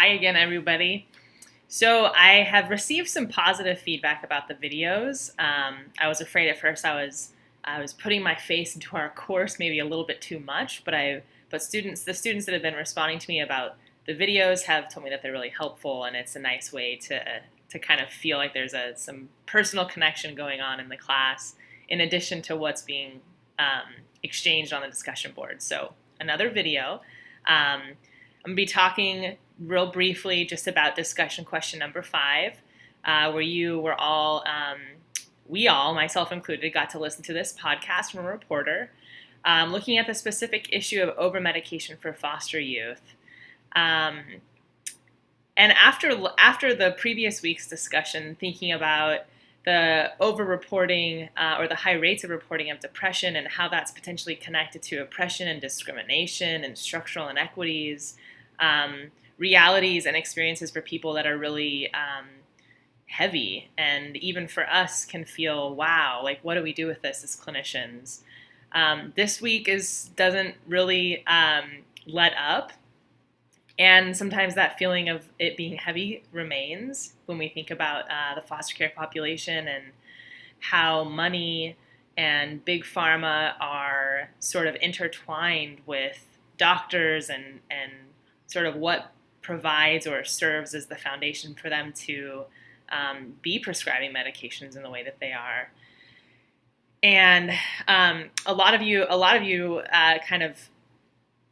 Hi again, everybody. So I have received some positive feedback about the videos. I was afraid at first I was putting my face into our course maybe a little bit too much, but the students that have been responding to me about the videos have told me that they're really helpful, and it's a nice way to kind of feel like there's some personal connection going on in the class, in addition to what's being exchanged on the discussion board. So another video. I'm going to be talking real briefly just about discussion question number 5, where you were all, we all, myself included, got to listen to this podcast from a reporter looking at the specific issue of over-medication for foster youth. And after the previous week's discussion, thinking about the over-reporting or the high rates of reporting of depression and how that's potentially connected to oppression and discrimination and structural inequities, realities and experiences for people that are really heavy, and even for us can feel, wow, like what do we do with this as clinicians? This week doesn't really let up, and sometimes that feeling of it being heavy remains when we think about the foster care population and how money and big pharma are sort of intertwined with doctors and sort of what provides or serves as the foundation for them to be prescribing medications in the way that they are. And a lot of you kind of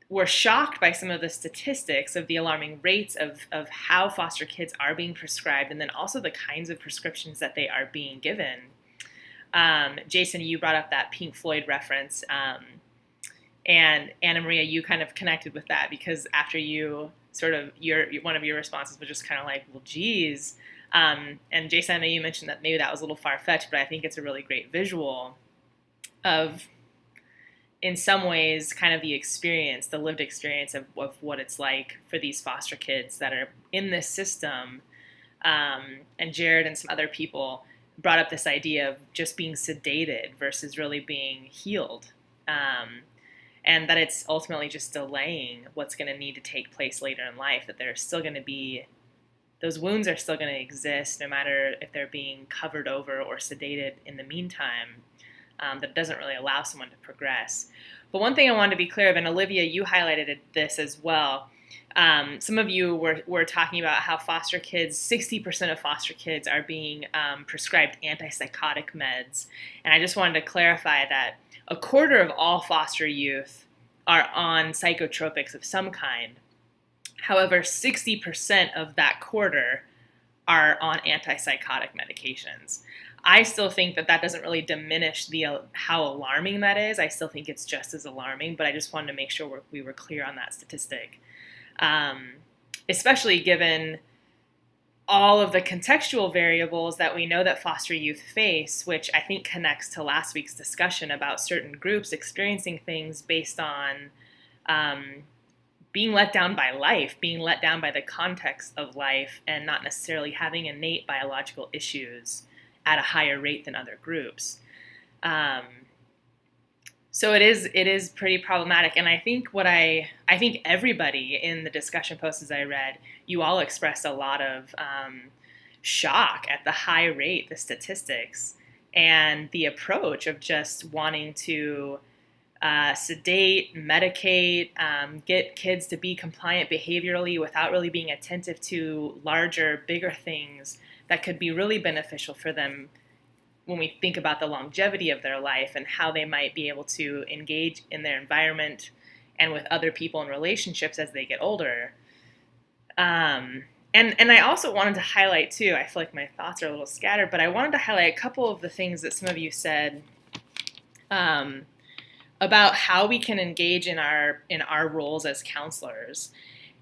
were shocked by some of the statistics of the alarming rates of how foster kids are being prescribed, and then also the kinds of prescriptions that they are being given. Jason, you brought up that Pink Floyd reference, and Anna Maria, you kind of connected with that because after you sort of, one of your responses was just kind of like, well, geez. And Jason, I know you mentioned that maybe that was a little far-fetched, but I think it's a really great visual of, in some ways, kind of the experience, the lived experience of what it's like for these foster kids that are in this system. And Jared and some other people brought up this idea of just being sedated versus really being healed. And that it's ultimately just delaying what's going to need to take place later in life, that there's still going to be, those wounds are still going to exist no matter if they're being covered over or sedated in the meantime. That doesn't really allow someone to progress. But one thing I wanted to be clear of, and Olivia, you highlighted this as well. Some of you were talking about how 60% of foster kids are being prescribed antipsychotic meds. And I just wanted to clarify that a quarter of all foster youth are on psychotropics of some kind. However, 60% of that quarter are on antipsychotic medications. I still think that doesn't really diminish how alarming that is. I still think it's just as alarming, but I just wanted to make sure we were clear on that statistic. Especially given all of the contextual variables that we know that foster youth face, which I think connects to last week's discussion about certain groups experiencing things based on being let down by life, being let down by the context of life, and not necessarily having innate biological issues at a higher rate than other groups. So it is pretty problematic, and I think I think everybody in the discussion posts as I read, you all expressed a lot of shock at the high rate, the statistics, and the approach of just wanting to sedate, medicate, get kids to be compliant behaviorally without really being attentive to larger, bigger things that could be really beneficial for them when we think about the longevity of their life and how they might be able to engage in their environment and with other people in relationships as they get older. And I also wanted to highlight too, I feel like my thoughts are a little scattered, but I wanted to highlight a couple of the things that some of you said about how we can engage in our roles as counselors.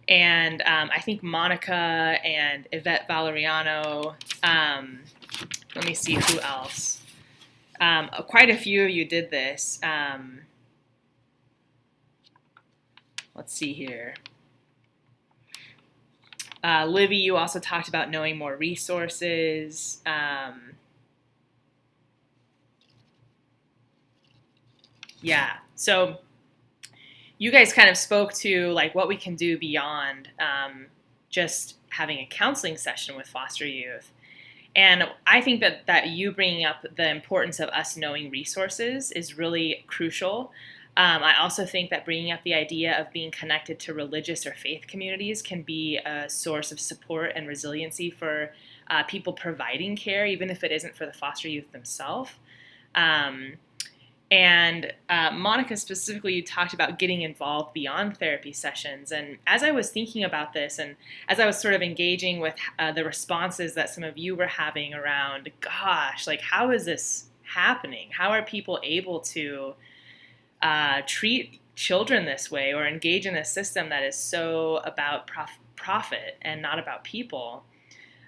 And I think Monica and Yvette Valeriano, let me see who else. Quite a few of you did this. Let's see here. Livy, you also talked about knowing more resources. Yeah, so you guys kind of spoke to like what we can do beyond just having a counseling session with foster youth. And I think that you bringing up the importance of us knowing resources is really crucial. I also think that bringing up the idea of being connected to religious or faith communities can be a source of support and resiliency for people providing care, even if it isn't for the foster youth themselves. And Monica specifically talked about getting involved beyond therapy sessions. And as I was thinking about this, and as I was sort of engaging with the responses that some of you were having around, gosh, like, how is this happening? How are people able to treat children this way or engage in a system that is so about profit and not about people?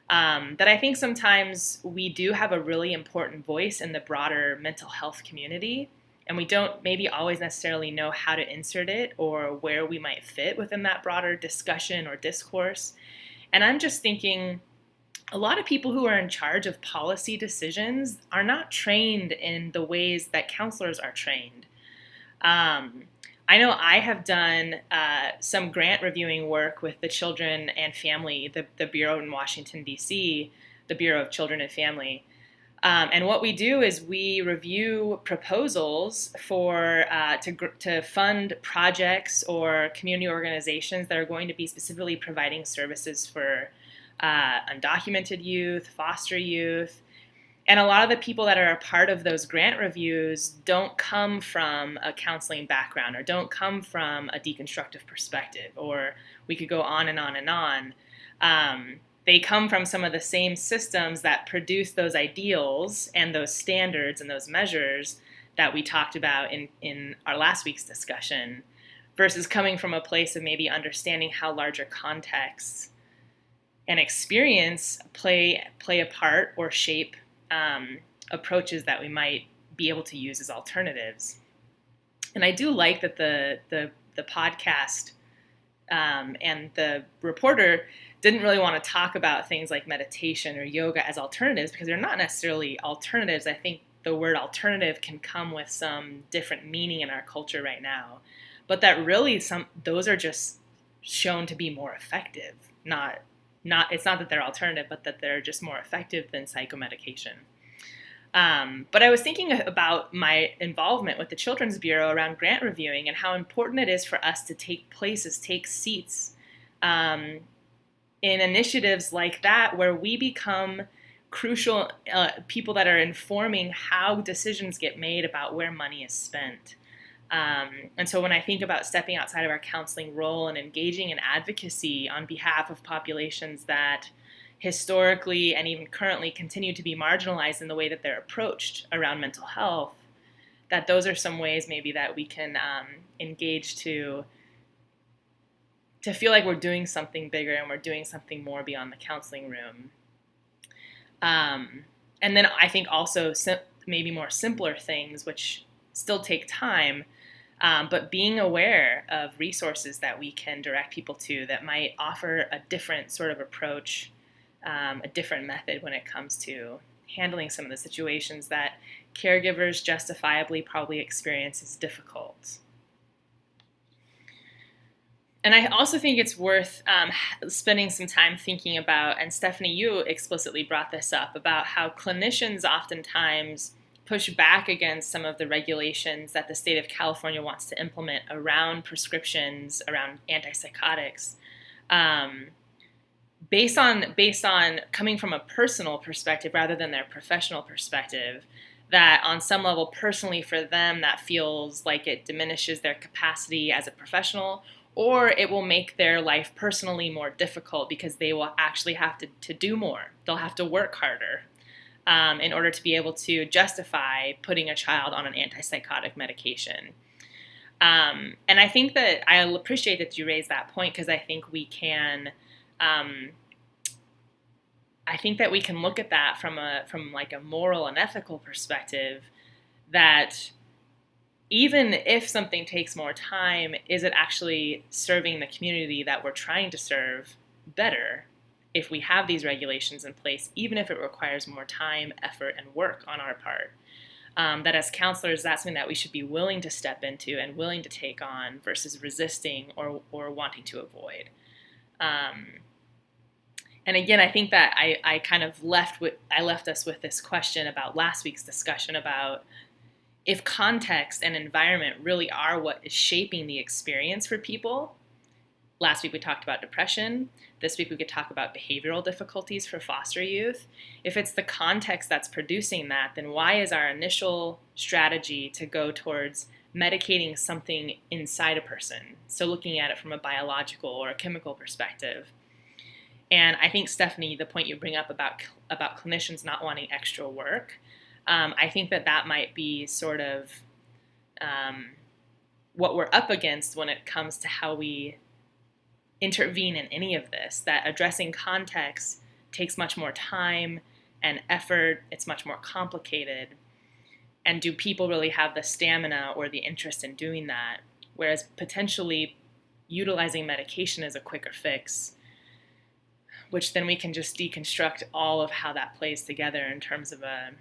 That I think sometimes we do have a really important voice in the broader mental health community, and we don't maybe always necessarily know how to insert it or where we might fit within that broader discussion or discourse. And I'm just thinking, a lot of people who are in charge of policy decisions are not trained in the ways that counselors are trained. I know I have done some grant reviewing work with the Children and Family, the Bureau in Washington, D.C., the Bureau of Children and Family. And what we do is we review proposals for to fund projects or community organizations that are going to be specifically providing services for undocumented youth, foster youth. And a lot of the people that are a part of those grant reviews don't come from a counseling background or don't come from a deconstructive perspective, or we could go on and on and on. They come from some of the same systems that produce those ideals and those standards and those measures that we talked about in our last week's discussion, versus coming from a place of maybe understanding how larger contexts and experience play a part or shape approaches that we might be able to use as alternatives. And I do like that the podcast and the reporter didn't really want to talk about things like meditation or yoga as alternatives, because they're not necessarily alternatives. I think the word alternative can come with some different meaning in our culture right now, but that really those are just shown to be more effective. It's not that they're alternative, but that they're just more effective than psychomedication. But I was thinking about my involvement with the Children's Bureau around grant reviewing and how important it is for us to take seats in initiatives like that, where we become crucial people that are informing how decisions get made about where money is spent. And so when I think about stepping outside of our counseling role and engaging in advocacy on behalf of populations that historically and even currently continue to be marginalized in the way that they're approached around mental health, that those are some ways maybe that we can engage to feel like we're doing something bigger and we're doing something more beyond the counseling room. And then I think also maybe more simpler things, which still take time, but being aware of resources that we can direct people to that might offer a different sort of approach, a different method when it comes to handling some of the situations that caregivers justifiably probably experience as difficult. And I also think it's worth spending some time thinking about, and Stephanie, you explicitly brought this up, about how clinicians oftentimes push back against some of the regulations that the state of California wants to implement around prescriptions, around antipsychotics, based on coming from a personal perspective rather than their professional perspective, that on some level personally for them that feels like it diminishes their capacity as a professional, or it will make their life personally more difficult because they will actually have to do more. They'll have to work harder in order to be able to justify putting a child on an antipsychotic medication. And I think that I appreciate that you raised that point, because I think we can look at that from like a moral and ethical perspective, that even if something takes more time, is it actually serving the community that we're trying to serve better if we have these regulations in place, even if it requires more time, effort, and work on our part? That as counselors, that's something that we should be willing to step into and willing to take on versus resisting or wanting to avoid. And again, I think that I kind of left us with this question about last week's discussion about if context and environment really are what is shaping the experience for people. Last week we talked about depression. This week we could talk about behavioral difficulties for foster youth. If it's the context that's producing that, then why is our initial strategy to go towards medicating something inside a person? So looking at it from a biological or a chemical perspective. And I think, Stephanie, the point you bring up about clinicians not wanting extra work, I think that might be sort of what we're up against when it comes to how we intervene in any of this, that addressing context takes much more time and effort, it's much more complicated. And do people really have the stamina or the interest in doing that? Whereas potentially utilizing medication is a quicker fix, which then we can just deconstruct all of how that plays together in terms of a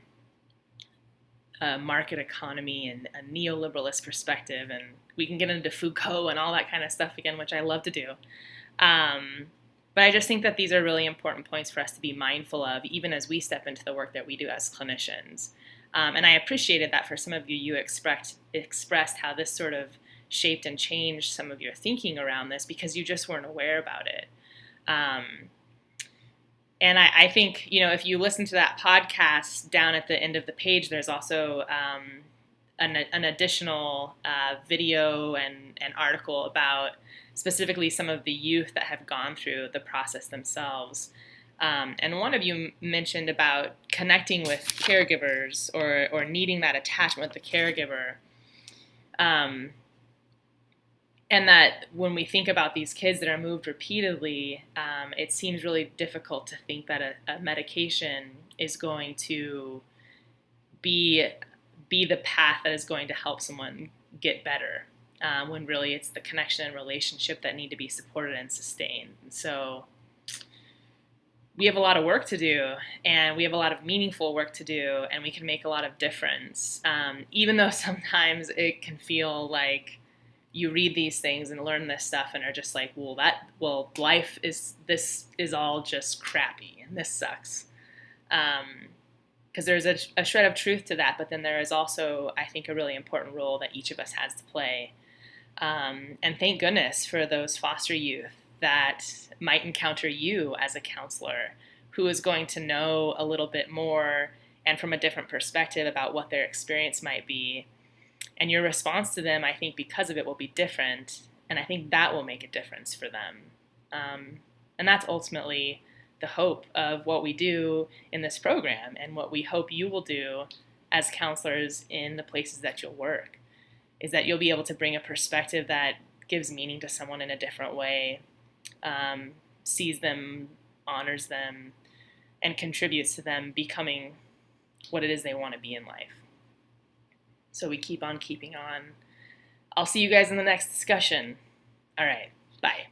market economy and a neoliberalist perspective. And we can get into Foucault and all that kind of stuff again, which I love to do. But I just think that these are really important points for us to be mindful of, even as we step into the work that we do as clinicians. And I appreciated that for some of you, you expressed how this sort of shaped and changed some of your thinking around this because you just weren't aware about it. And I think, if you listen to that podcast, down at the end of the page, there's also an additional video and article about specifically some of the youth that have gone through the process themselves. And one of you mentioned about connecting with caregivers or needing that attachment with the caregiver. And that when we think about these kids that are moved repeatedly, it seems really difficult to think that a medication is going to be the path that is going to help someone get better, when really it's the connection and relationship that need to be supported and sustained. And so we have a lot of work to do, and we have a lot of meaningful work to do, and we can make a lot of difference, even though sometimes it can feel like you read these things and learn this stuff and are just like, life is all just crappy and this sucks. Because there's a shred of truth to that, but then there is also, I think, a really important role that each of us has to play. And thank goodness for those foster youth that might encounter you as a counselor who is going to know a little bit more and from a different perspective about what their experience might be. And your response to them, I think, because of it will be different, and I think that will make a difference for them. And that's ultimately the hope of what we do in this program and what we hope you will do as counselors in the places that you'll work, is that you'll be able to bring a perspective that gives meaning to someone in a different way, sees them, honors them, and contributes to them becoming what it is they want to be in life. So we keep on keeping on. I'll see you guys in the next discussion. All right, bye.